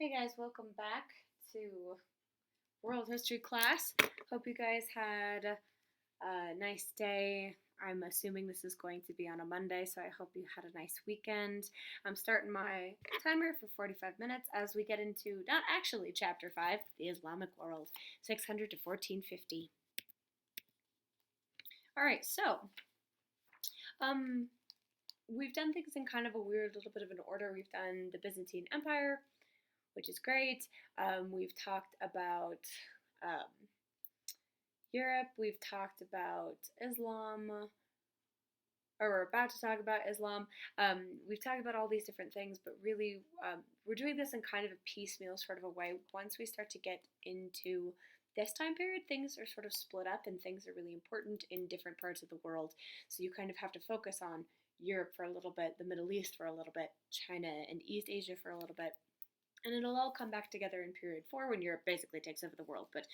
Hey guys, welcome back to World History class. Hope you guys had a nice day. I'm assuming this is going to be on a Monday, so I hope you had a nice weekend. I'm starting my timer for 45 minutes as we get into, not actually chapter 5, the Islamic world, 600 to 1450. Alright, so, we've done things in kind of a weird little bit of an order. We've done the Byzantine Empire, which is great. We've talked about Europe. We've talked about Islam, or we're about to talk about Islam. We've talked about all these different things, but really we're doing this in kind of a piecemeal sort of a way. Once we start to get into this time period, things are sort of split up and things are really important in different parts of the world. So you kind of have to focus on Europe for a little bit, the Middle East for a little bit, China and East Asia for a little bit. And it'll all come back together in period 4 when Europe basically takes over the world. But,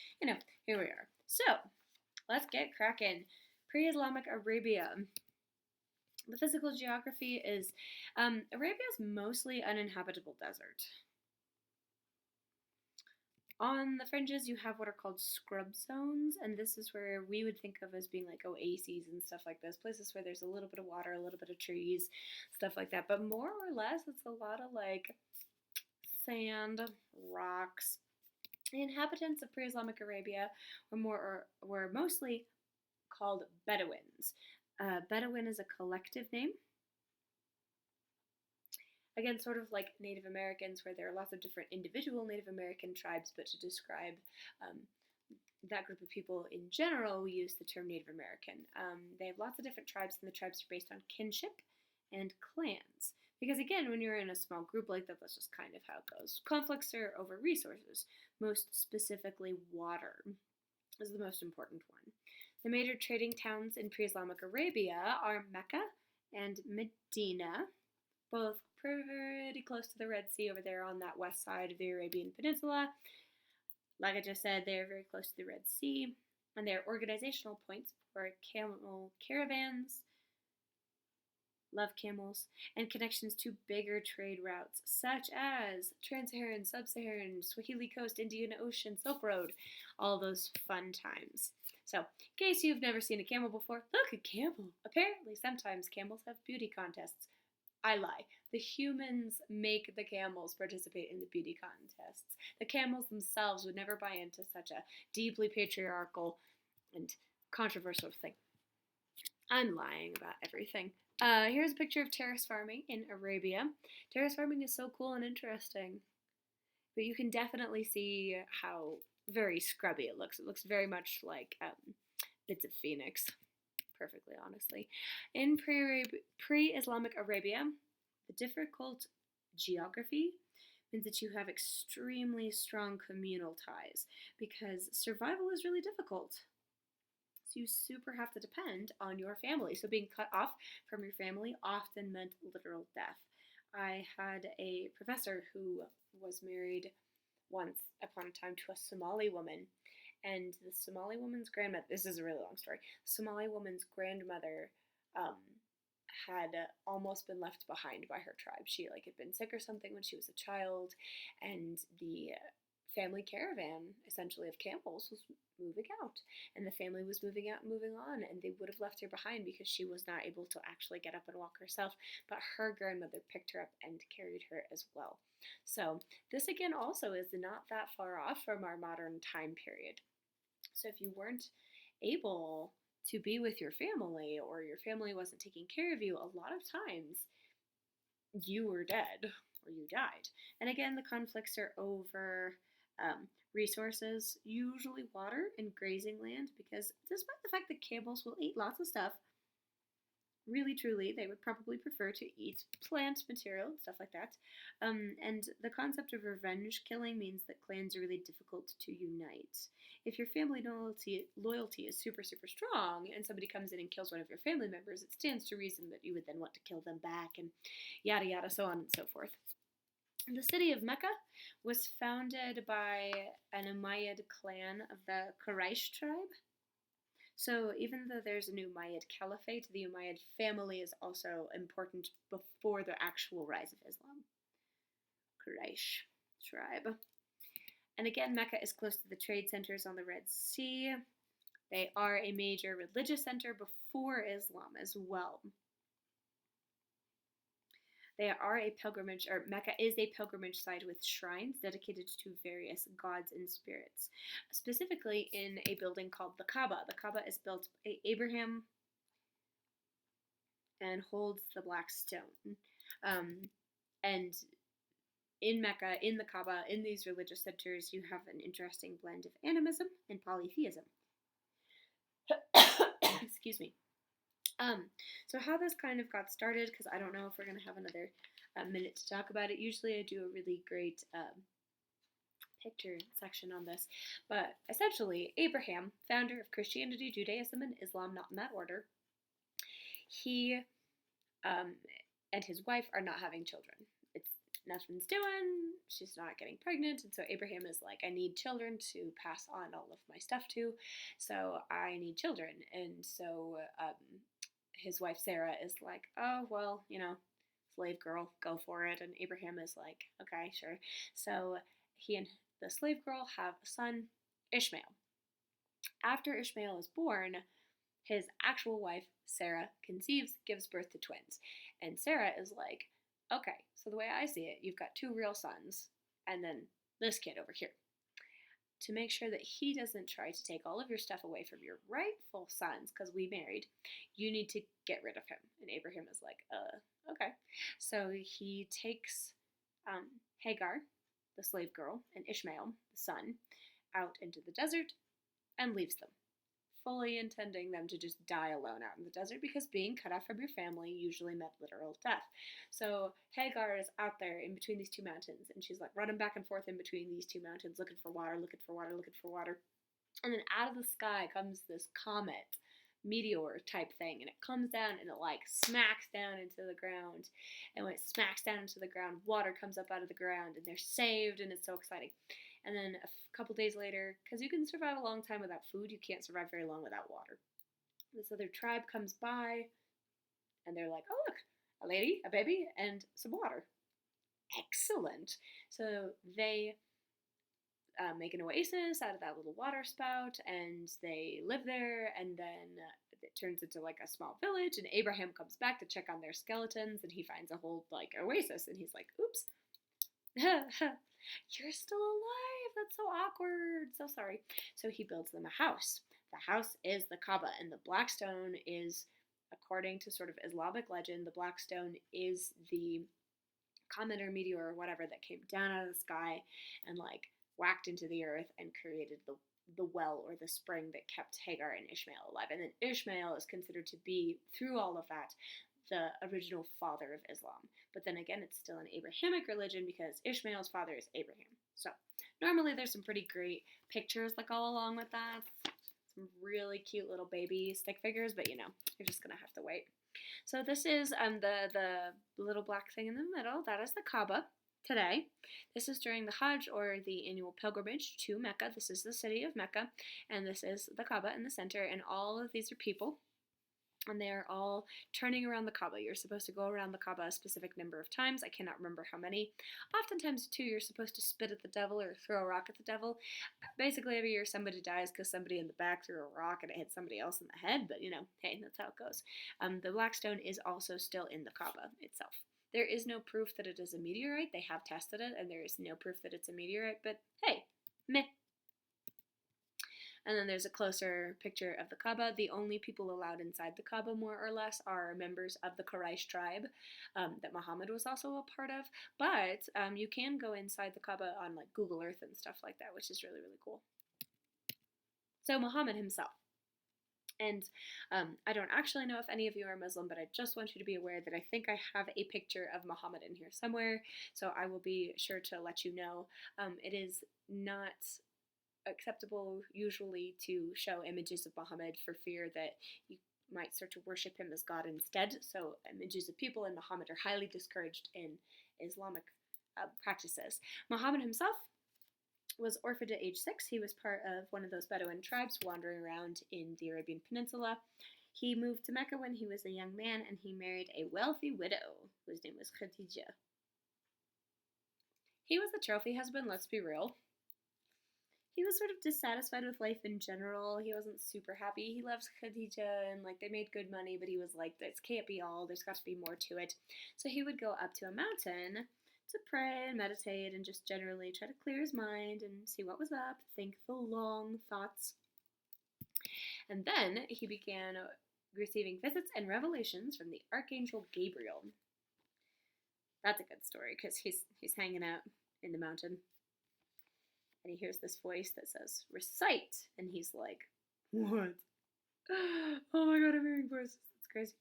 here we are. So, let's get cracking. Pre-Islamic Arabia. The physical geography is, Arabia is mostly uninhabitable desert. On the fringes, you have what are called scrub zones, and this is where we would think of as being like oases and stuff like this, places where there's a little bit of water, a little bit of trees, stuff like that. But more or less, it's a lot of like sand, rocks. The inhabitants of pre-Islamic Arabia were mostly called Bedouins. Bedouin is a collective name. Again, sort of like Native Americans, where there are lots of different individual Native American tribes, but to describe that group of people in general, we use the term Native American. They have lots of different tribes, and the tribes are based on kinship and clans. Because again, when you're in a small group like that, that's just kind of how it goes. Conflicts are over resources, most specifically water is the most important one. The major trading towns in pre-Islamic Arabia are Mecca and Medina, both pretty close to the Red Sea over there on that west side of the Arabian Peninsula. Like I just said, they're very close to the Red Sea, and they're organizational points for camel caravans, love camels, and connections to bigger trade routes such as Trans-Saharan, Sub-Saharan, Swahili Coast, Indian Ocean, Silk Road, all those fun times. So, in case you've never seen a camel before, look, a camel. Apparently, sometimes camels have beauty contests. I lie. The humans make the camels participate in the beauty contests. The camels themselves would never buy into such a deeply patriarchal and controversial thing. I'm lying about everything. Here's a picture of terrace farming in Arabia. Terrace farming is so cool and interesting. But you can definitely see how very scrubby it looks. It looks very much like bits of Phoenix, perfectly honestly. In pre-Islamic Arabia, the difficult geography means that you have extremely strong communal ties because survival is really difficult. So you super have to depend on your family. So being cut off from your family often meant literal death. I had a professor who was married once upon a time to a Somali woman, and the Somali woman's grandmother, this is a really long story, Somali woman's grandmother had almost been left behind by her tribe. She had been sick or something when she was a child, and the family caravan, essentially, of camels was moving out, and the family was moving out and moving on, and they would have left her behind because she was not able to actually get up and walk herself, but her grandmother picked her up and carried her as well. So this again also is not that far off from our modern time period. So if you weren't able to be with your family, or your family wasn't taking care of you, a lot of times you were dead or you died. And again, the conflicts are over resources, usually water and grazing land, because despite the fact that camels will eat lots of stuff, really truly they would probably prefer to eat plant material, stuff like that. And the concept of revenge killing means that clans are really difficult to unite. If your family loyalty is super, super strong and somebody comes in and kills one of your family members, it stands to reason that you would then want to kill them back, and yada yada, so on and so forth. The city of Mecca was founded by an Umayyad clan of the Quraysh tribe. So even though there's an Umayyad caliphate, the Umayyad family is also important before the actual rise of Islam. Quraysh. tribe. And again, Mecca is close to the trade centers on the Red Sea. They are a major religious center before Islam as well. They are a pilgrimage, or Mecca is a pilgrimage site with shrines dedicated to various gods and spirits, specifically in a building called the Kaaba. The Kaaba is built by Abraham and holds the black stone. And in Mecca, in the Kaaba, in these religious centers, you have an interesting blend of animism and polytheism. Excuse me. So how this kind of got started, because I don't know if we're going to have another minute to talk about it. Usually I do a really great picture section on this. But essentially, Abraham, founder of Christianity, Judaism, and Islam, not in that order, he and his wife are not having children. Nothing's doing, she's not getting pregnant, and so Abraham is like, I need children to pass on all of my stuff to, so I need children. And so his wife Sarah is like, oh, well, slave girl, go for it. And Abraham is like, okay, sure. So he and the slave girl have a son, Ishmael. After Ishmael is born, his actual wife, Sarah, conceives, gives birth to twins. And Sarah is like, okay, so the way I see it, you've got two real sons, and then this kid over here. To make sure that he doesn't try to take all of your stuff away from your rightful sons, because we married, you need to get rid of him. And Abraham is like, okay. So he takes Hagar, the slave girl, and Ishmael, the son, out into the desert and leaves them, fully intending them to just die alone out in the desert, because being cut off from your family usually meant literal death. So Hagar is out there in between these two mountains, and she's like running back and forth in between these two mountains, looking for water, looking for water, looking for water. And then out of the sky comes this comet, meteor type thing, and it comes down and it like smacks down into the ground. And when it smacks down into the ground, water comes up out of the ground, and they're saved, and it's so exciting. And then a couple days later, because you can survive a long time without food, you can't survive very long without water. This other tribe comes by, and they're like, oh, look, a lady, a baby, and some water. Excellent. So they make an oasis out of that little water spout, and they live there, and then it turns into like a small village, and Abraham comes back to check on their skeletons, and he finds a whole like oasis, and he's like, oops. You're still alive. That's so awkward. So sorry. So he builds them a house. The house is the Kaaba, and the black stone is, according to sort of Islamic legend, the black stone is the comet or meteor or whatever that came down out of the sky and like whacked into the earth and created the well or the spring that kept Hagar and Ishmael alive. And then Ishmael is considered to be, through all of that, the original father of Islam. But then again, it's still an Abrahamic religion because Ishmael's father is Abraham. So normally there's some pretty great pictures that go along with that. Some really cute little baby stick figures, but you're just gonna have to wait. So this is the little black thing in the middle. That is the Kaaba today. This is during the Hajj, or the annual pilgrimage to Mecca. This is the city of Mecca, and this is the Kaaba in the center, and all of these are people. And they are all turning around the Kaaba. You're supposed to go around the Kaaba a specific number of times. I cannot remember how many. Oftentimes, too, you're supposed to spit at the devil or throw a rock at the devil. Basically, every year somebody dies because somebody in the back threw a rock and it hit somebody else in the head. But, hey, that's how it goes. The black stone is also still in the Kaaba itself. There is no proof that it is a meteorite. They have tested it, and there is no proof that it's a meteorite. But, hey, meh. And then there's a closer picture of the Kaaba. The only people allowed inside the Kaaba, more or less, are members of the Quraysh tribe that Muhammad was also a part of. But you can go inside the Kaaba on like Google Earth and stuff like that, which is really, really cool. So Muhammad himself. And I don't actually know if any of you are Muslim, but I just want you to be aware that I think I have a picture of Muhammad in here somewhere. So I will be sure to let you know. It is not acceptable usually to show images of Muhammad for fear that you might start to worship him as God instead. So images of people and Muhammad are highly discouraged in Islamic practices. Muhammad himself was orphaned at age 6. He was part of one of those Bedouin tribes wandering around in the Arabian Peninsula. He moved to Mecca when he was a young man, and he married a wealthy widow whose name was Khadija. He was the trophy husband, let's be real. He was sort of dissatisfied with life in general. He wasn't super happy. He loved Khadija and like they made good money, but he was like, this can't be all. There's got to be more to it. So he would go up to a mountain to pray and meditate and just generally try to clear his mind and see what was up, think the long thoughts. And then he began receiving visits and revelations from the Archangel Gabriel. That's a good story because he's hanging out in the mountain and he hears this voice that says, recite. And he's like, what? Oh my god, I'm hearing voices. That's crazy.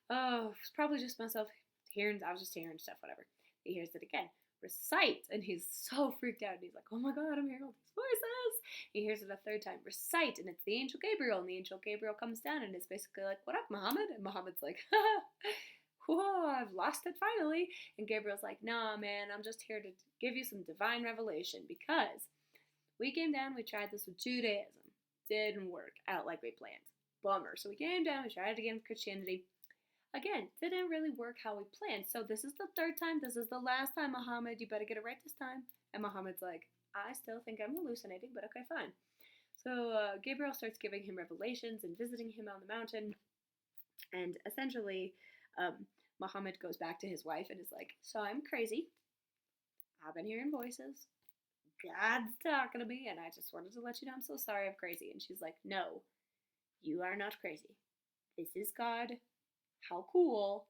Oh, it's probably just myself hearing, I was just hearing stuff, whatever. He hears it again, recite. And he's so freaked out. And he's like, oh my god, I'm hearing all these voices. He hears it a third time, recite. And it's the angel Gabriel. And the angel Gabriel comes down and is basically like, what up, Muhammad? And Muhammad's like, whoa, I've lost it finally. And Gabriel's like, nah, man, I'm just here to give you some divine revelation because we came down, we tried this with Judaism. Didn't work out like we planned. Bummer. So we came down, we tried it again with Christianity. Again, didn't really work how we planned. So this is the third time. This is the last time, Muhammad. You better get it right this time. And Muhammad's like, I still think I'm hallucinating, but okay, fine. So Gabriel starts giving him revelations and visiting him on the mountain. And essentially, Muhammad goes back to his wife and is like, so I'm crazy. I've been hearing voices. God's talking to me, and I just wanted to let you know I'm so sorry I'm crazy. And she's like, no, you are not crazy. This is God. How cool.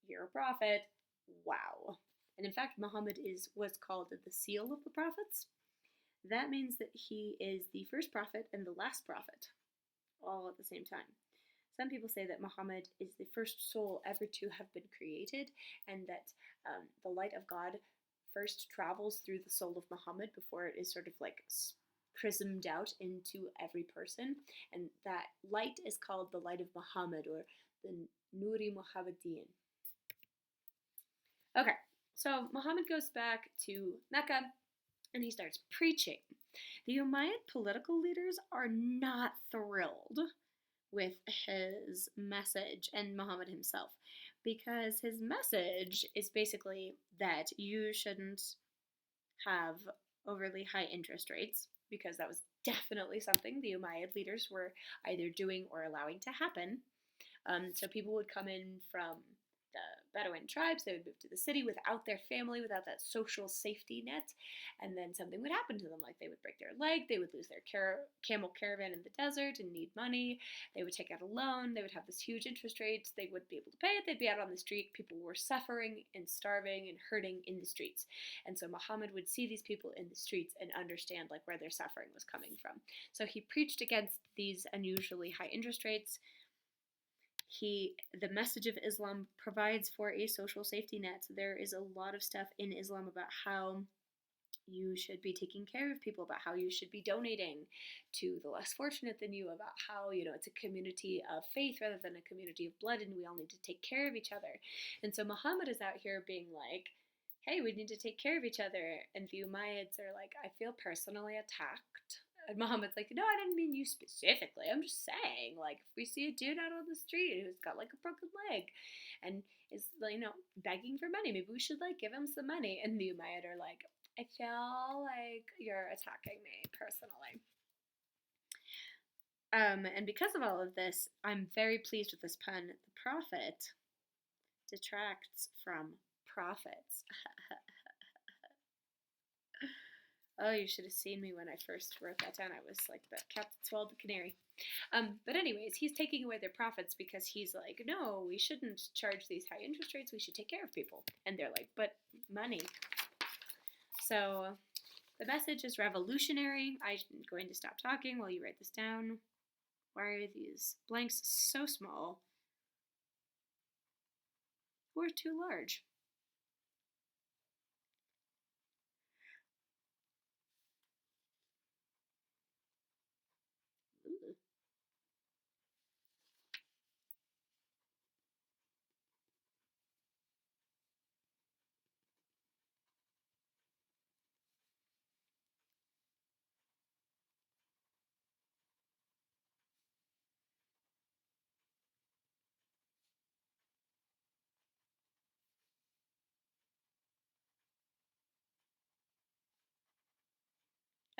You're a prophet. Wow. And in fact, Muhammad is what's called the seal of the prophets. That means that he is the first prophet and the last prophet, all at the same time. Some people say that Muhammad is the first soul ever to have been created, and that the light of God first travels through the soul of Muhammad before it is sort of like prismed out into every person. And that light is called the light of Muhammad, or the Nuri Muhammadin. Okay, so Muhammad goes back to Mecca and he starts preaching. The Umayyad political leaders are not thrilled with his message and Muhammad himself, because his message is basically that you shouldn't have overly high interest rates, because that was definitely something the Umayyad leaders were either doing or allowing to happen. So people would come in from the Bedouin tribes, they would move to the city without their family, without that social safety net, and then something would happen to them, like they would break their leg, they would lose their camel caravan in the desert and need money, they would take out a loan, they would have this huge interest rate, they wouldn't be able to pay it, they'd be out on the street, people were suffering and starving and hurting in the streets. And so Muhammad would see these people in the streets and understand like where their suffering was coming from. So he preached against these unusually high interest rates. The message of Islam provides for a social safety net. There is a lot of stuff in Islam about how you should be taking care of people, about how you should be donating to the less fortunate than you, about how, it's a community of faith rather than a community of blood, and we all need to take care of each other. And so Muhammad is out here being like, hey, we need to take care of each other. And the Umayyads are like, I feel personally attacked. And Muhammad's like, no, I didn't mean you specifically. I'm just saying, like, if we see a dude out on the street who's got, like, a broken leg and is, begging for money, maybe we should, give him some money. And the Umayyad are like, I feel like you're attacking me personally. And because of all of this, I'm very pleased with this pun. The prophet detracts from profits. Oh, you should have seen me when I first wrote that down. I was like the cat that swallowed the canary. But anyways, he's taking away their profits because he's like, no, we shouldn't charge these high interest rates. We should take care of people. And they're like, but money. So the message is revolutionary. I'm going to stop talking while you write this down. Why are these blanks so small? Or too large? Ooh.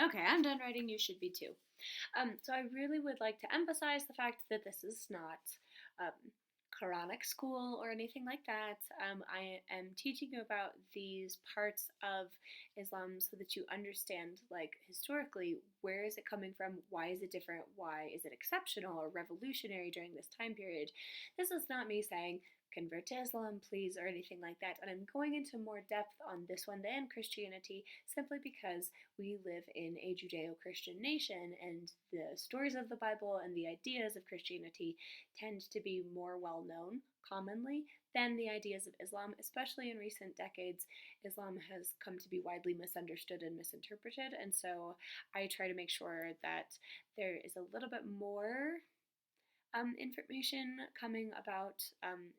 Okay, I'm done writing. You should be too. So I really would like to emphasize the fact that this is not um, Quranic school or anything like that. I am teaching you about these parts of Islam so that you understand, like, historically, where is it coming from? Why is it different? Why is it exceptional or revolutionary during this time period? This is not me saying, convert to Islam, please, or anything like that. And I'm going into more depth on this one than Christianity simply because we live in a Judeo Christian nation, and the stories of the Bible and the ideas of Christianity tend to be more well known commonly than the ideas of Islam, especially in recent decades. Islam has come to be widely misunderstood and misinterpreted, and so I try to make sure that there is a little bit more information coming about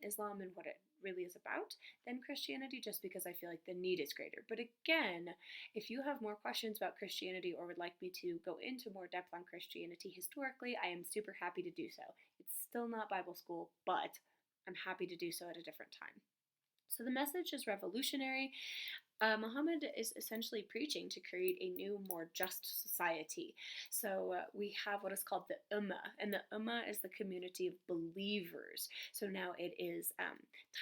Islam and what it really is about than Christianity, just because I feel like the need is greater. But again, if you have more questions about Christianity or would like me to go into more depth on Christianity historically, I am super happy to do so. It's still not Bible school, but I'm happy to do so at a different time. So the message is revolutionary. Muhammad is essentially preaching to create a new, more just society. So we have what is called the Ummah, and the Ummah is the community of believers. So now it is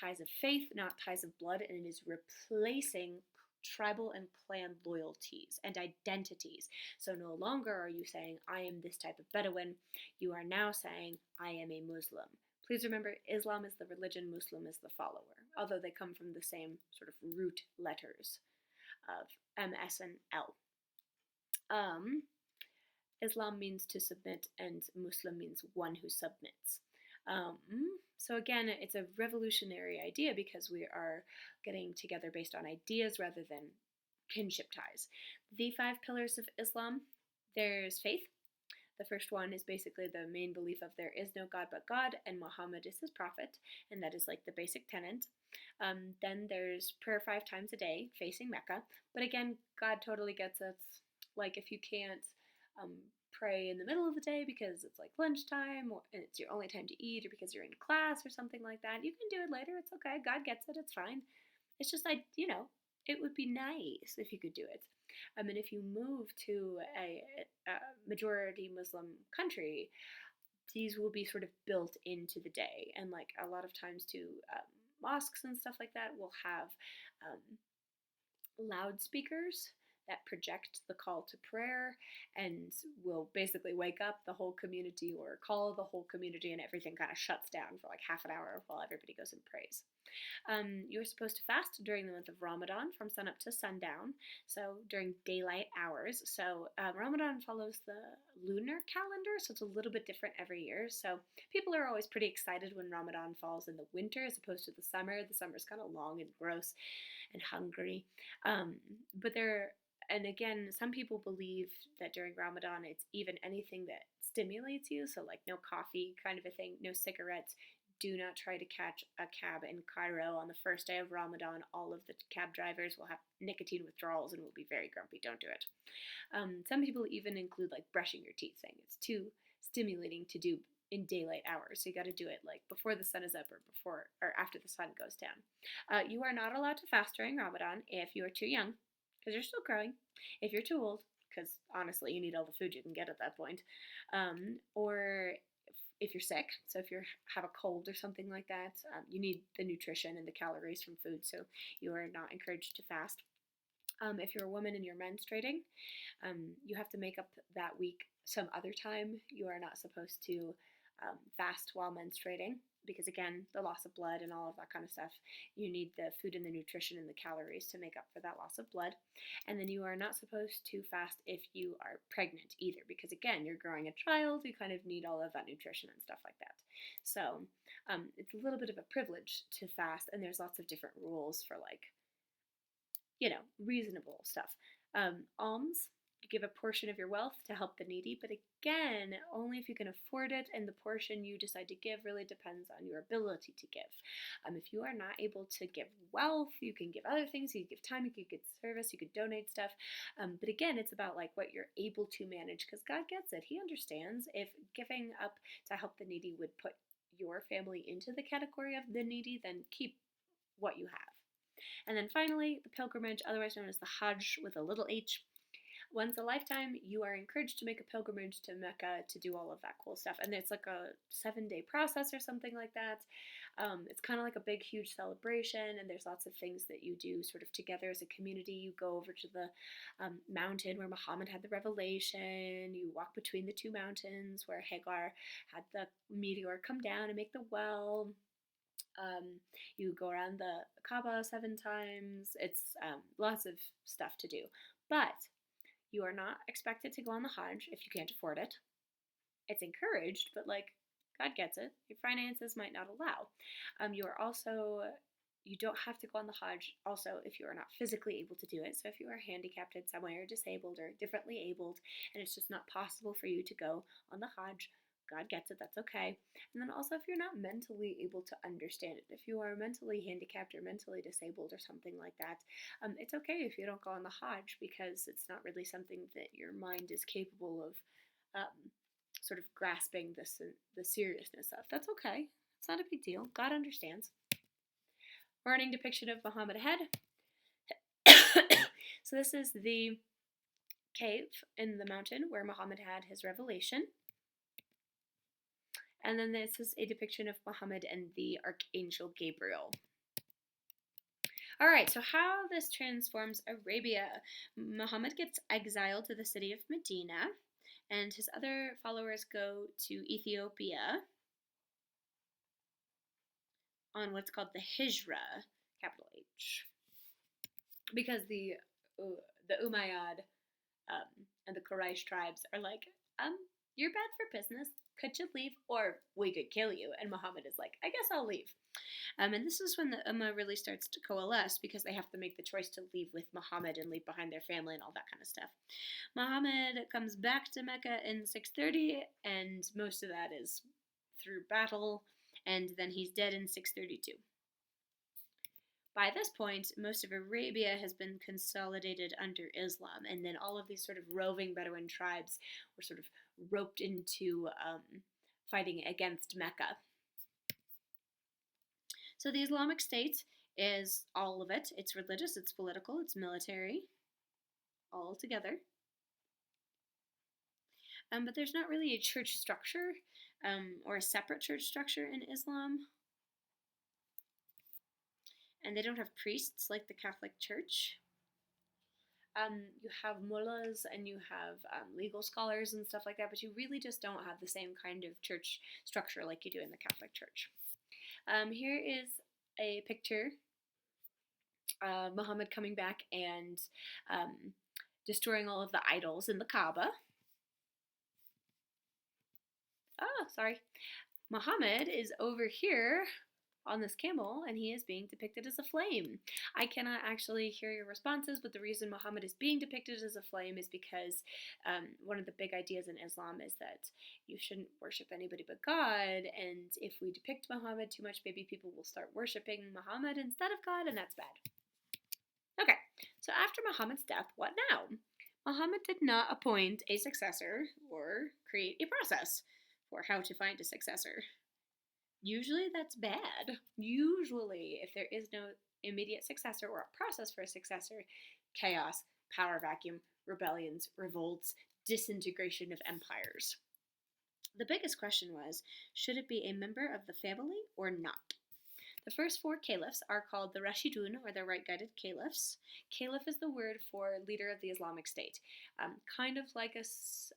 ties of faith, not ties of blood, and it is replacing tribal and clan loyalties and identities. So no longer are you saying, I am this type of Bedouin. You are now saying, I am a Muslim. Please remember, Islam is the religion, Muslim is the follower, although they come from the same sort of root letters of M, S, and L. Islam means to submit, and Muslim means one who submits. Um, so again, it's a revolutionary idea because we are getting together based on ideas rather than kinship ties. The 5 pillars of Islam, there's faith. The first one is basically the main belief of there is no God but God, and Muhammad is his prophet, and that is like the basic tenet. Then there's prayer 5 times a day, facing Mecca. But again, God totally gets it. Like, if you can't pray in the middle of the day because it's like lunchtime, and it's your only time to eat, or because you're in class or something like that, you can do it later. It's okay. God gets it. It's fine. It's just, it would be nice if you could do it. And if you move to a majority Muslim country, these will be sort of built into the day. And like a lot of times too, mosques and stuff like that will have loudspeakers that project the call to prayer and will basically wake up the whole community or call the whole community, and everything kind of shuts down for like half an hour while everybody goes and prays. You're supposed to fast during the month of Ramadan from sunup to sundown, so during daylight hours. So Ramadan follows the lunar calendar, so it's a little bit different every year. So people are always pretty excited when Ramadan falls in the winter as opposed to the summer. The summer is kind of long and gross and hungry. And again, some people believe that during Ramadan it's even anything that stimulates you, so like no coffee kind of a thing, no cigarettes. Do not try to catch a cab in Cairo on the first day of Ramadan. All of the cab drivers will have nicotine withdrawals and will be very grumpy. Don't do it. Some people even include like brushing your teeth, saying it's too stimulating to do in daylight hours. So you got to do it like before the sun is up or after the sun goes down. You are not allowed to fast during Ramadan if you are too young, because you're still growing. If you're too old, because honestly, you need all the food you can get at that point, or if you're sick, so if you have a cold or something like that, you need the nutrition and the calories from food, so you are not encouraged to fast. If you're a woman and you're menstruating, you have to make up that week some other time. You are not supposed to fast while menstruating because, again, the loss of blood and all of that kind of stuff, you need the food and the nutrition and the calories to make up for that loss of blood. And then you are not supposed to fast if you are pregnant either because, again, you're growing a child, you kind of need all of that nutrition and stuff like that. So it's a little bit of a privilege to fast, and there's lots of different rules for, like, reasonable stuff. Alms, you give a portion of your wealth to help the needy, but again, only if you can afford it, and the portion you decide to give really depends on your ability to give. If you are not able to give wealth, you can give other things. You can give time, you could give service, you could donate stuff. But again, it's about like what you're able to manage, because God gets it. He understands if giving up to help the needy would put your family into the category of the needy, then keep what you have. And then finally, the pilgrimage, otherwise known as the Hajj with a little h. once a lifetime, you are encouraged to make a pilgrimage to Mecca to do all of that cool stuff. And it's like a 7-day process or something like that. It's kind of like a big, huge celebration, and there's lots of things that you do sort of together as a community. You go over to the mountain where Muhammad had the revelation. You walk between the two mountains where Hagar had the meteor come down and make the well. You go around the Kaaba 7 times. It's lots of stuff to do. But you are not expected to go on the Hajj if you can't afford it. It's encouraged, but like, God gets it. Your finances might not allow. You don't have to go on the Hajj also if you are not physically able to do it. So if you are handicapped in some way or disabled or differently abled and it's just not possible for you to go on the Hajj, God gets it, that's okay. And then also if you're not mentally able to understand it, if you are mentally handicapped or mentally disabled or something like that, it's okay if you don't go on the Hajj because it's not really something that your mind is capable of sort of grasping the seriousness of. That's okay. It's not a big deal. God understands. Burning depiction of Muhammad ahead. So this is the cave in the mountain where Muhammad had his revelation. And then this is a depiction of Muhammad and the Archangel Gabriel. All right, so how this transforms Arabia. Muhammad gets exiled to the city of Medina, and his other followers go to Ethiopia on what's called the Hijra, capital H, because the Umayyad and the Quraysh tribes are like, you're bad for business. Could you leave, or we could kill you? And Muhammad is like, I guess I'll leave. And this is when the Ummah really starts to coalesce because they have to make the choice to leave with Muhammad and leave behind their family and all that kind of stuff. Muhammad comes back to Mecca in 630, and most of that is through battle, and then he's dead in 632. By this point, most of Arabia has been consolidated under Islam, and then all of these sort of roving Bedouin tribes were sort of roped into fighting against Mecca. So the Islamic State is all of it. It's religious, it's political, it's military, all together. But there's not really a church structure or a separate church structure in Islam. And they don't have priests like the Catholic Church. You have mullahs and you have legal scholars and stuff like that, but you really just don't have the same kind of church structure like you do in the Catholic Church. Here is a picture of Muhammad coming back and destroying all of the idols in the Kaaba. Oh, sorry. Muhammad is over here on this camel, and he is being depicted as a flame. I cannot actually hear your responses, but the reason Muhammad is being depicted as a flame is because one of the big ideas in Islam is that you shouldn't worship anybody but God, and if we depict Muhammad too much, maybe people will start worshiping Muhammad instead of God, and that's bad. Okay, so after Muhammad's death, what now? Muhammad did not appoint a successor or create a process for how to find a successor. Usually that's bad. Usually, if there is no immediate successor or a process for a successor, chaos, power vacuum, rebellions, revolts, disintegration of empires. The biggest question was, should it be a member of the family or not? The first 4 caliphs are called the Rashidun, or the right-guided caliphs. Caliph is the word for leader of the Islamic State. Kind of like a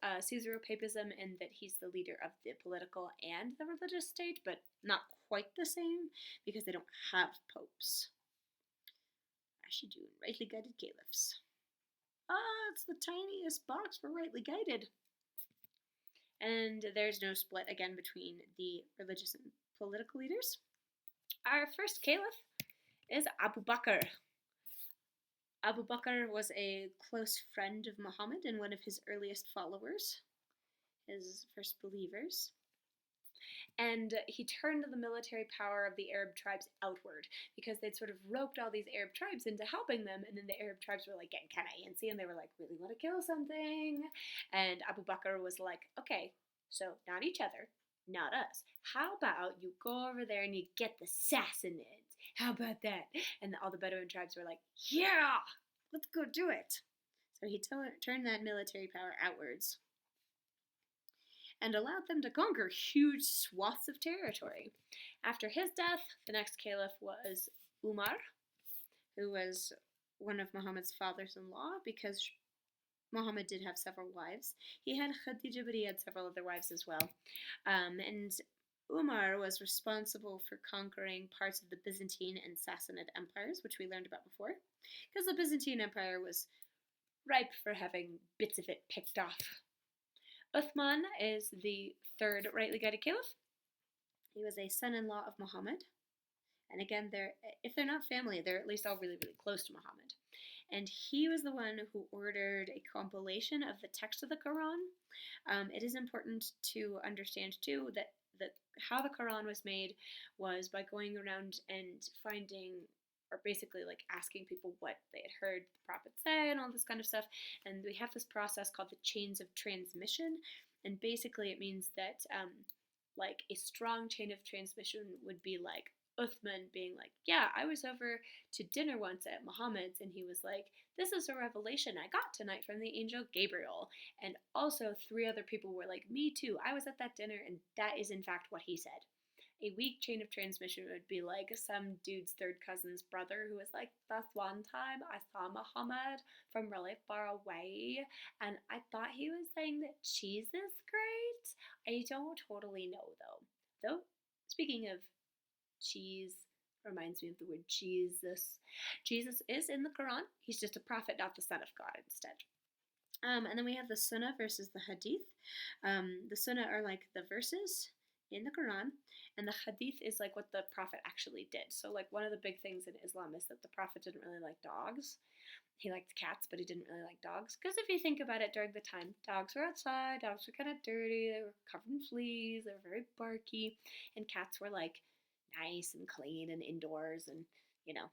Caesaropapism in that he's the leader of the political and the religious state, but not quite the same because they don't have popes. Rashidun, rightly guided caliphs. It's the tiniest box for rightly guided. And there's no split, again, between the religious and political leaders. Our first caliph is Abu Bakr. Abu Bakr was a close friend of Muhammad and one of his earliest followers, his first believers. And he turned the military power of the Arab tribes outward because they'd sort of roped all these Arab tribes into helping them, and then the Arab tribes were like getting kind of antsy and they were like, really want to kill something. And Abu Bakr was like, okay, so not each other, not us. How about you go over there and you get the Sassanids? How about that? And all the Bedouin tribes were like, yeah, let's go do it. So he turned that military power outwards and allowed them to conquer huge swaths of territory. After his death, the next caliph was Umar, who was one of Muhammad's fathers-in-law, because Muhammad did have several wives. He had Khadija, but he had several other wives as well. And Umar was responsible for conquering parts of the Byzantine and Sassanid empires, which we learned about before, because the Byzantine Empire was ripe for having bits of it picked off. Uthman is the third rightly guided caliph. He was a son-in-law of Muhammad. And again, if they're not family, they're at least all really, really close to Muhammad. And he was the one who ordered a compilation of the text of the Quran. It is important to understand, too, that how the Quran was made was by going around and finding, or basically like asking people what they had heard the Prophet say and all this kind of stuff. And we have this process called the chains of transmission. And basically it means that like a strong chain of transmission would be like Uthman being like, yeah, I was over to dinner once at Muhammad's, and he was like, this is a revelation I got tonight from the angel Gabriel. And also 3 other people were like, me too, I was at that dinner, and that is in fact what he said. A weak chain of transmission would be like some dude's third cousin's brother who was like, this one time I saw Muhammad from really far away, and I thought he was saying that cheese is great. I don't totally know though. Speaking of cheese, reminds me of the word Jesus. Jesus is in the Quran. He's just a prophet, not the son of God instead. And then we have the Sunnah versus the Hadith. The Sunnah are like the verses in the Quran, and the Hadith is like what the Prophet actually did. So like one of the big things in Islam is that the Prophet didn't really like dogs. He liked cats, but he didn't really like dogs. Because if you think about it, during the time, dogs were outside, dogs were kind of dirty, they were covered in fleas, they were very barky, and cats were like nice and clean and indoors and, you know,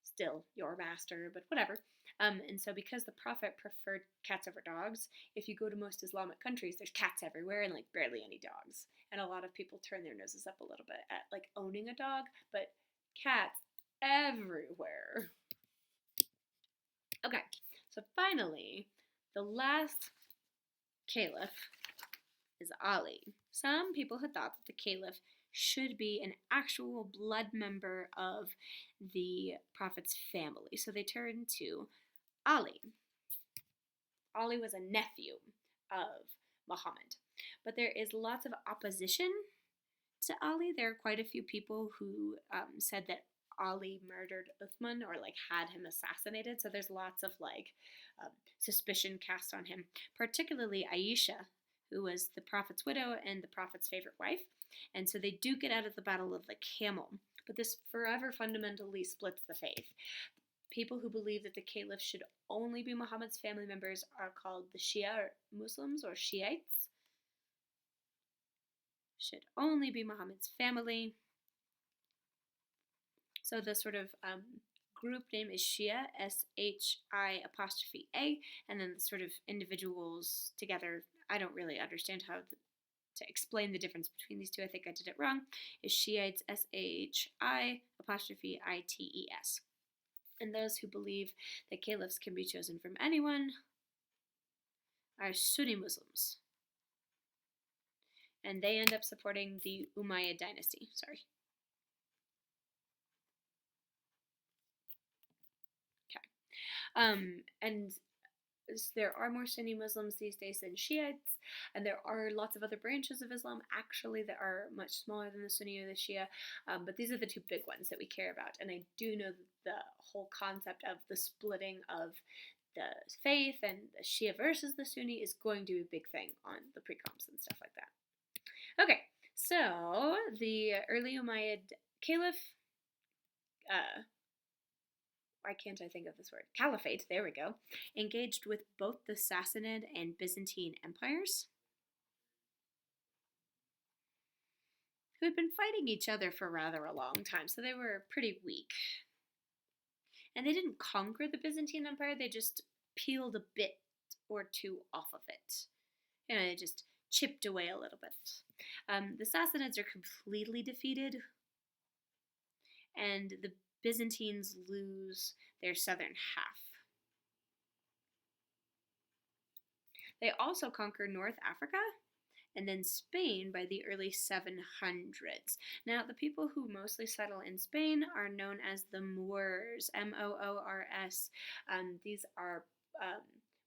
still your master, but whatever. And so because the Prophet preferred cats over dogs, if you go to most Islamic countries, there's cats everywhere and like barely any dogs. And a lot of people turn their noses up a little bit at like owning a dog, but cats everywhere. Okay, so finally, the last caliph is Ali. Some people had thought that the caliph should be an actual blood member of the Prophet's family. So they turned to Ali. Ali was a nephew of Muhammad. But there is lots of opposition to Ali. There are quite a few people who said that Ali murdered Uthman or like had him assassinated. So there's lots of like suspicion cast on him, particularly Aisha, who was the Prophet's widow and the Prophet's favorite wife. And so they duke it out at the Battle of the Camel. But this forever fundamentally splits the faith. People who believe that the caliph should only be Muhammad's family members are called the Shia Muslims or Shiites. Should only be Muhammad's family. So the sort of group name is Shia, S-H-I', and then the sort of individuals together, I don't really understand how to explain the difference between these two. I think I did it wrong. Is Shiites, S-H-I', I-T-E-S. And those who believe that caliphs can be chosen from anyone are Sunni Muslims. And they end up supporting the Umayyad Dynasty. Sorry. Okay. And there are more Sunni Muslims these days than Shiites, and there are lots of other branches of Islam actually that are much smaller than the Sunni or the Shia, but these are the 2 big ones that we care about. And I do know that the whole concept of the splitting of the faith and the Shia versus the Sunni is going to be a big thing on the pre-coms and stuff like that. Okay, so the early Umayyad Caliph, why can't I think of this word? Caliphate, there we go, engaged with both the Sassanid and Byzantine empires, who had been fighting each other for rather a long time, so they were pretty weak. And they didn't conquer the Byzantine Empire, they just peeled a bit or 2 off of it. You know, they just chipped away a little bit. The Sassanids are completely defeated, and the Byzantines lose their southern half. They also conquered North Africa and then Spain by the early 700s. Now, the people who mostly settle in Spain are known as the Moors, Moors. These are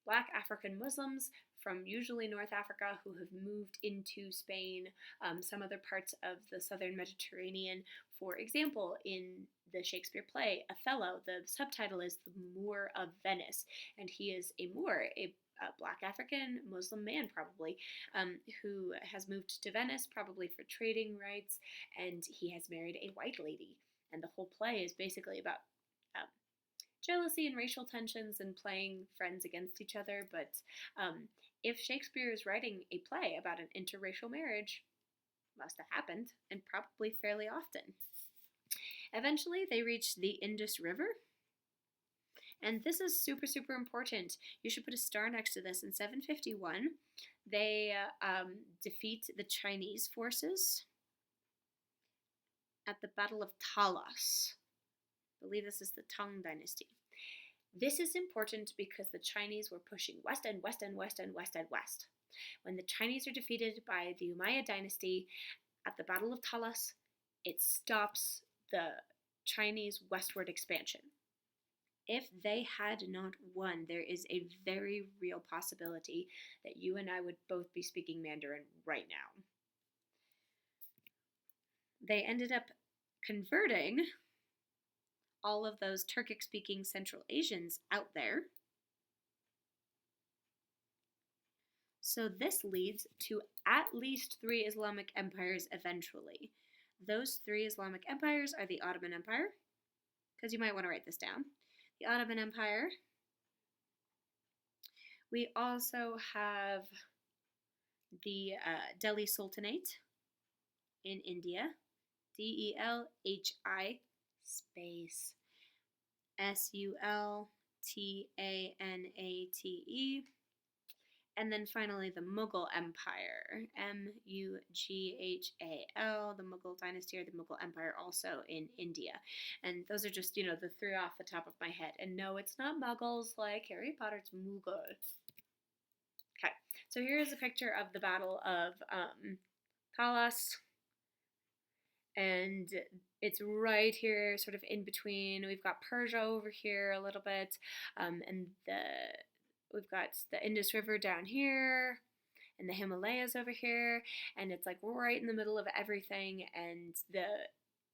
Black African Muslims from usually North Africa who have moved into Spain, some other parts of the southern Mediterranean. For example, in the Shakespeare play Othello, the subtitle is The Moor of Venice, and he is a Moor, a Black African Muslim man, probably, who has moved to Venice, probably for trading rights, and he has married a white lady. And the whole play is basically about jealousy and racial tensions and playing friends against each other. But if Shakespeare is writing a play about an interracial marriage, must have happened, and probably fairly often. Eventually, they reached the Indus River. And this is super, super important. You should put a star next to this. In 751, they defeat the Chinese forces at the Battle of Talas. I believe this is the Tang Dynasty. This is important because the Chinese were pushing west and west and west and west and west. When the Chinese are defeated by the Umayyad Dynasty at the Battle of Talas, it stops the Chinese westward expansion. If they had not won, there is a very real possibility that you and I would both be speaking Mandarin right now. They ended up converting all of those Turkic-speaking Central Asians out there. So this leads to at least 3 Islamic empires eventually. Those 3 Islamic empires are the Ottoman Empire, because you might want to write this down. The Ottoman Empire. We also have the Delhi Sultanate in India. Delhi space Sultanate. And then finally the Mughal Empire, Mughal, the Mughal Dynasty or the Mughal Empire, also in India. And those are just, the 3 off the top of my head. And no, it's not Muggles like Harry Potter, it's Mughal. Okay, so here's a picture of the Battle of Talas. And it's right here, sort of in between. We've got Persia over here a little bit, and we've got the Indus River down here, and the Himalayas over here, and it's like right in the middle of everything, and the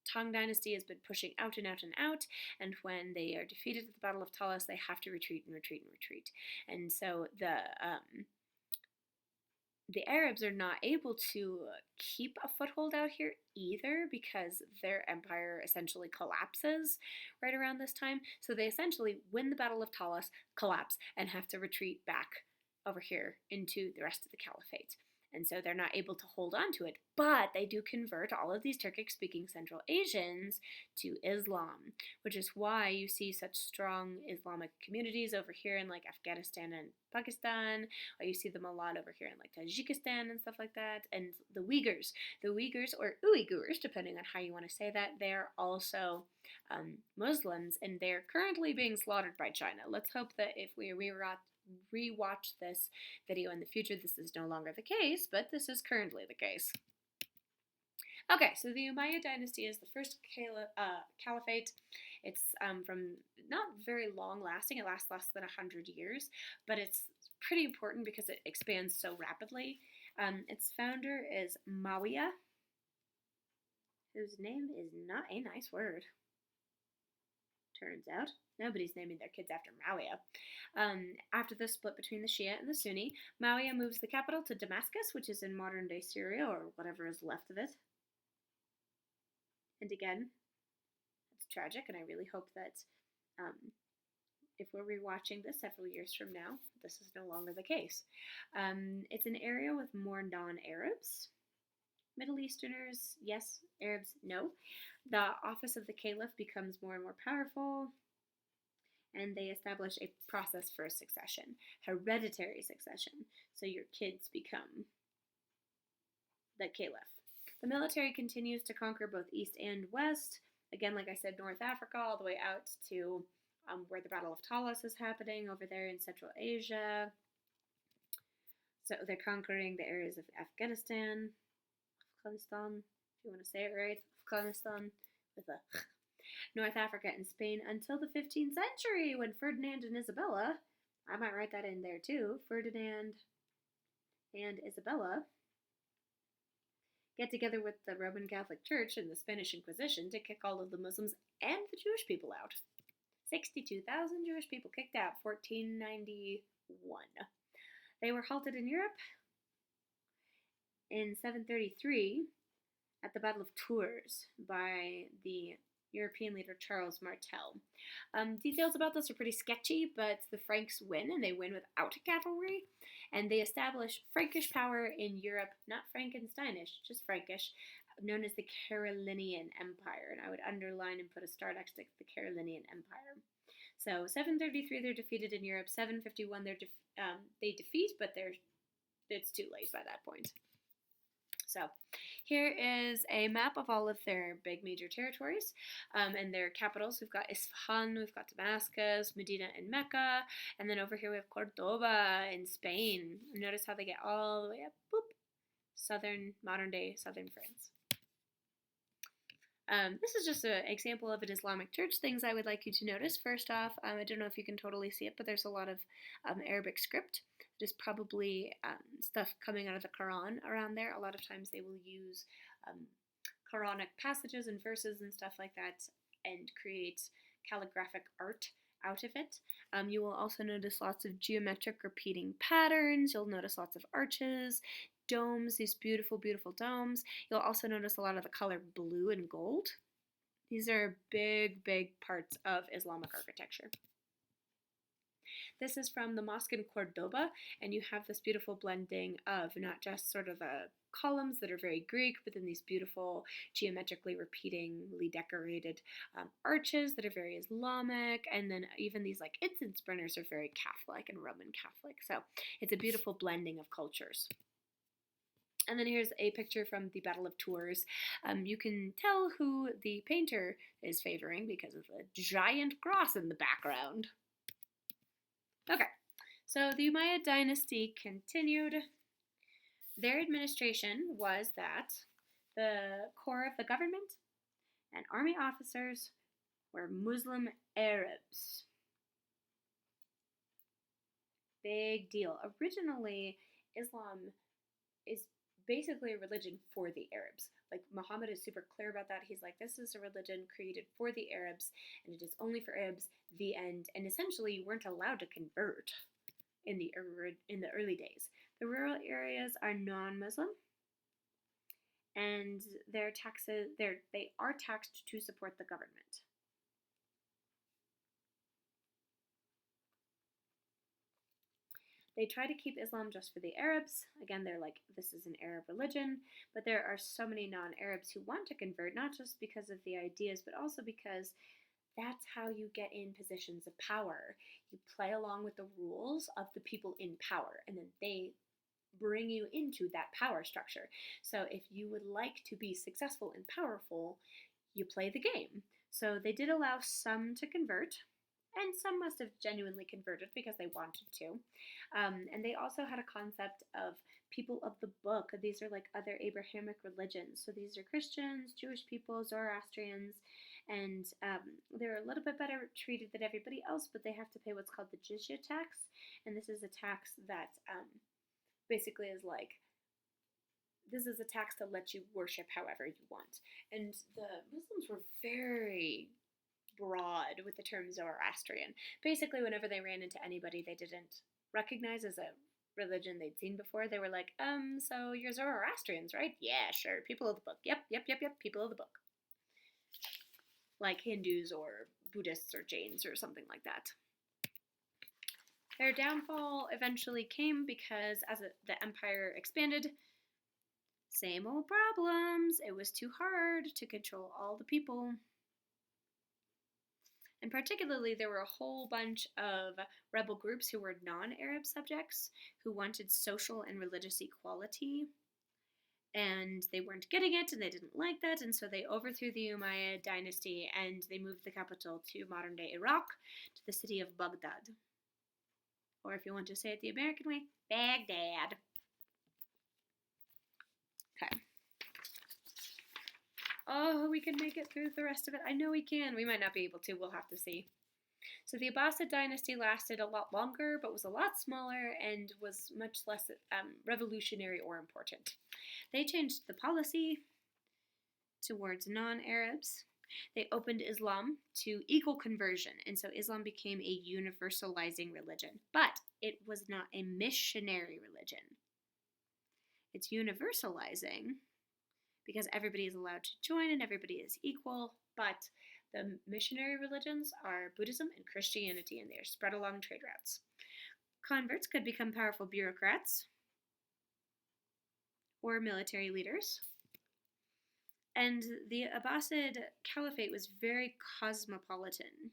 Tang Dynasty has been pushing out and out and out, and when they are defeated at the Battle of Talas, they have to retreat and retreat and retreat. And so the Arabs are not able to keep a foothold out here either because their empire essentially collapses right around this time. So they essentially win the Battle of Talas, collapse, and have to retreat back over here into the rest of the caliphate. And so they're not able to hold on to it, but they do convert all of these Turkic-speaking Central Asians to Islam, which is why you see such strong Islamic communities over here in like Afghanistan and Pakistan, or you see them a lot over here in like Tajikistan and stuff like that. And the Uyghurs or Uyghurs, depending on how you want to say that, they're also Muslims, and they're currently being slaughtered by China. Let's hope that if we rewatch this video in the future, this is no longer the case, but this is currently the case. Okay, so the Umayyad Dynasty is the first caliphate. It's from not very long lasting. It lasts less than 100 years, but it's pretty important because it expands so rapidly. Its founder is Muawiyah, whose name is not a nice word. Turns out. Nobody's naming their kids after Muawiyah. After the split between the Shia and the Sunni, Muawiyah moves the capital to Damascus, which is in modern-day Syria, or whatever is left of it. And again, it's tragic, and I really hope that if we're rewatching this several years from now, this is no longer the case. It's an area with more non-Arabs. Middle Easterners, yes. Arabs, no. The office of the caliph becomes more and more powerful, and they establish a process for succession, hereditary succession. So your kids become the caliph. The military continues to conquer both east and west. Again, like I said, North Africa all the way out to where the Battle of Talas is happening over there in Central Asia. So they're conquering the areas of Afghanistan, if you want to say it right, Afghanistan, with a North Africa and Spain until the 15th century when Ferdinand and Isabella, I might write that in there too, Ferdinand and Isabella get together with the Roman Catholic Church and the Spanish Inquisition to kick all of the Muslims and the Jewish people out. 62,000 Jewish people kicked out, 1491. They were halted in Europe in 733 at the Battle of Tours by the European leader Charles Martel. Details about this are pretty sketchy, but the Franks win, and they win without cavalry, and they establish Frankish power in Europe, not Frankensteinish, just Frankish, known as the Carolingian Empire, and I would underline and put a star next to the Carolingian Empire. So 733 they're defeated in Europe, 751 they defeat, but it's too late by that point. So here is a map of all of their big major territories and their capitals. We've got Isfahan, we've got Damascus, Medina, and Mecca. And then over here we have Cordoba in Spain. Notice how they get all the way up, boop, modern day southern France. This is just an example of an Islamic church. Things I would like you to notice. First off, I don't know if you can totally see it, but there's a lot of Arabic script. There's probably stuff coming out of the Quran around there. A lot of times they will use Quranic passages and verses and stuff like that and create calligraphic art out of it. You will also notice lots of geometric repeating patterns. You'll notice lots of arches, domes, these beautiful, beautiful domes. You'll also notice a lot of the color blue and gold. These are big, big parts of Islamic architecture. This is from the mosque in Cordoba, and you have this beautiful blending of not just sort of the columns that are very Greek, but then these beautiful geometrically repeatingly decorated arches that are very Islamic, and then even these like incense burners are very Catholic and Roman Catholic. So it's a beautiful blending of cultures. And then here's a picture from the Battle of Tours. You can tell who the painter is favoring because of the giant cross in the background. Okay, so the Umayyad Dynasty continued. Their administration was that the core of the government and army officers were Muslim Arabs. Big deal. Originally, Islam is basically a religion for the Arabs. Like, Muhammad is super clear about that. He's like, this is a religion created for the Arabs, and it is only for Arabs, the end. And essentially, you weren't allowed to convert in the early days. The rural areas are non-Muslim, and they are taxed to support the government. They try to keep Islam just for the Arabs. Again, they're like, this is an Arab religion, but there are so many non-Arabs who want to convert, not just because of the ideas, but also because that's how you get in positions of power. You play along with the rules of the people in power, and then they bring you into that power structure. So if you would like to be successful and powerful, you play the game. So they did allow some to convert, and some must have genuinely converted because they wanted to. And they also had a concept of people of the book. These are like other Abrahamic religions. So these are Christians, Jewish people, Zoroastrians, and they're a little bit better treated than everybody else, but they have to pay what's called the jizya tax. And this is a tax that basically is like, this is a tax to let you worship however you want. And the Muslims were very broad with the term Zoroastrian. Basically, whenever they ran into anybody they didn't recognize as a religion they'd seen before, they were like, so you're Zoroastrians, right? Yeah, sure. People of the book. Yep. People of the book. Like Hindus or Buddhists or Jains or something like that. Their downfall eventually came because as the empire expanded, same old problems. It was too hard to control all the people. And particularly, there were a whole bunch of rebel groups who were non-Arab subjects who wanted social and religious equality. And they weren't getting it, and they didn't like that, and so they overthrew the Umayyad dynasty, and they moved the capital to modern-day Iraq, to the city of Baghdad. Or if you want to say it the American way, Baghdad. Oh, we can make it through the rest of it. I know we can. We might not be able to. We'll have to see. So the Abbasid dynasty lasted a lot longer, but was a lot smaller and was much less revolutionary or important. They changed the policy towards non-Arabs. They opened Islam to equal conversion, and so Islam became a universalizing religion. But it was not a missionary religion. It's universalizing because everybody is allowed to join and everybody is equal, but the missionary religions are Buddhism and Christianity, and they are spread along trade routes. Converts could become powerful bureaucrats or military leaders. And the Abbasid Caliphate was very cosmopolitan,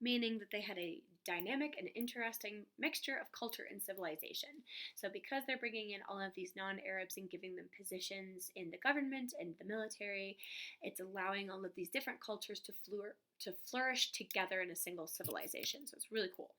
meaning that they had a dynamic and interesting mixture of culture and civilization. So because they're bringing in all of these non-Arabs and giving them positions in the government and the military, it's allowing all of these different cultures to flourish together in a single civilization. So it's really cool.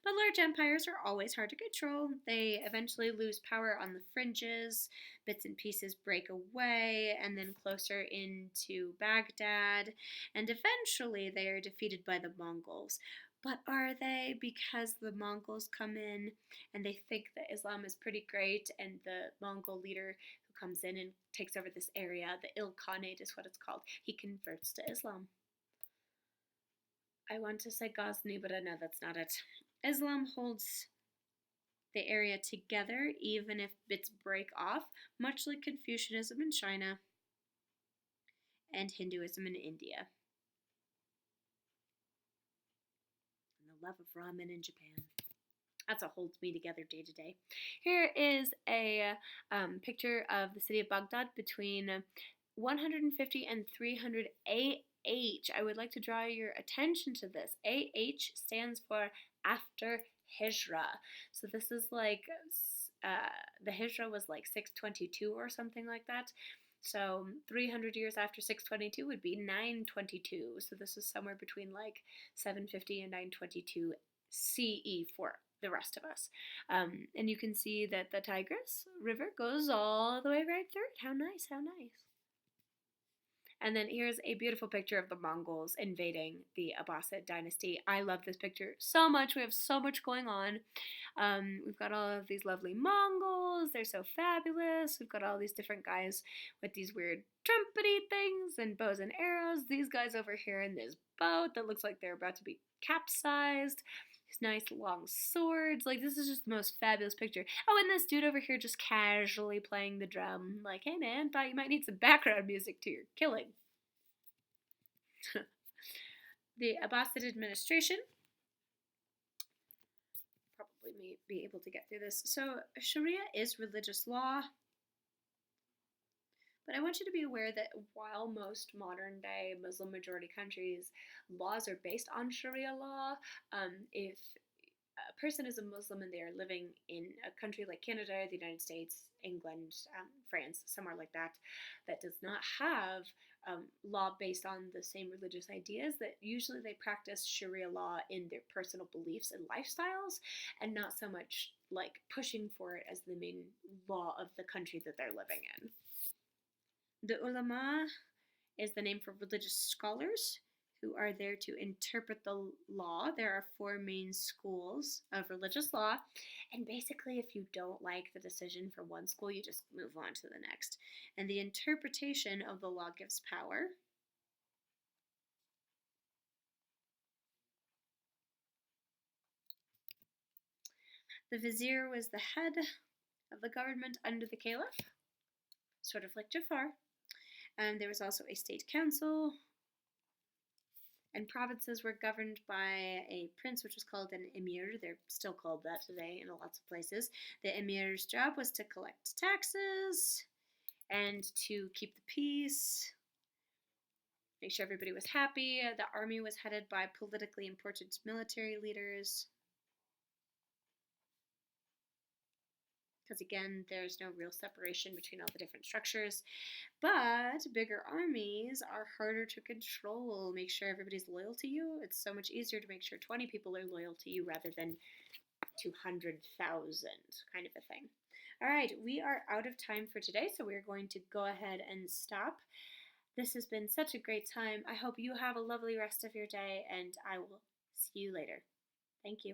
But large empires are always hard to control. They eventually lose power on the fringes, bits and pieces break away, and then closer into Baghdad, and eventually they are defeated by the Mongols. But are they? Because the Mongols come in and they think that Islam is pretty great, and the Mongol leader who comes in and takes over this area, the Ilkhanate is what it's called, he converts to Islam. I want to say Ghazni, but I know that's not it. Islam holds the area together even if bits break off, much like Confucianism in China and Hinduism in India. And the love of ramen in Japan. That's what holds me together day to day. Here is a picture of the city of Baghdad between 150 and 300 AH. I would like to draw your attention to this. AH stands for after Hijra. So this is like, the Hijra was like 622 or something like that. So 300 years after 622 would be 922. So this is somewhere between like 750 and 922 CE for the rest of us. And you can see that the Tigris River goes all the way right through it. How nice, how nice. And then here's a beautiful picture of the Mongols invading the Abbasid dynasty. I love this picture so much. We have so much going on. We've got all of these lovely Mongols. They're so fabulous. We've got all these different guys with these weird trumpety things and bows and arrows. These guys over here in this boat that looks like they're about to be capsized. These nice long swords. Like, this is just the most fabulous picture. Oh, and this dude over here just casually playing the drum. Like, hey man, thought you might need some background music to your killing. The Abbasid administration. Probably may be able to get through this. So, Sharia is religious law. But I want you to be aware that while most modern day Muslim majority countries laws are based on Sharia law, if a person is a Muslim and they are living in a country like Canada, the United States, England, France, somewhere like that, that does not have law based on the same religious ideas, that usually they practice Sharia law in their personal beliefs and lifestyles, and not so much like pushing for it as the main law of the country that they're living in. The ulama is the name for religious scholars who are there to interpret the law. There are 4 main schools of religious law, and basically if you don't like the decision for one school, you just move on to the next. And the interpretation of the law gives power. The vizier was the head of the government under the caliph, sort of like Jafar. There was also a state council, and provinces were governed by a prince, which was called an emir. They're still called that today in lots of places. The emir's job was to collect taxes and to keep the peace, make sure everybody was happy. The army was headed by politically important military leaders. Because again, there's no real separation between all the different structures. But bigger armies are harder to control. Make sure everybody's loyal to you. It's so much easier to make sure 20 people are loyal to you rather than 200,000, kind of a thing. All right, we are out of time for today, so we're going to go ahead and stop. This has been such a great time. I hope you have a lovely rest of your day, and I will see you later. Thank you.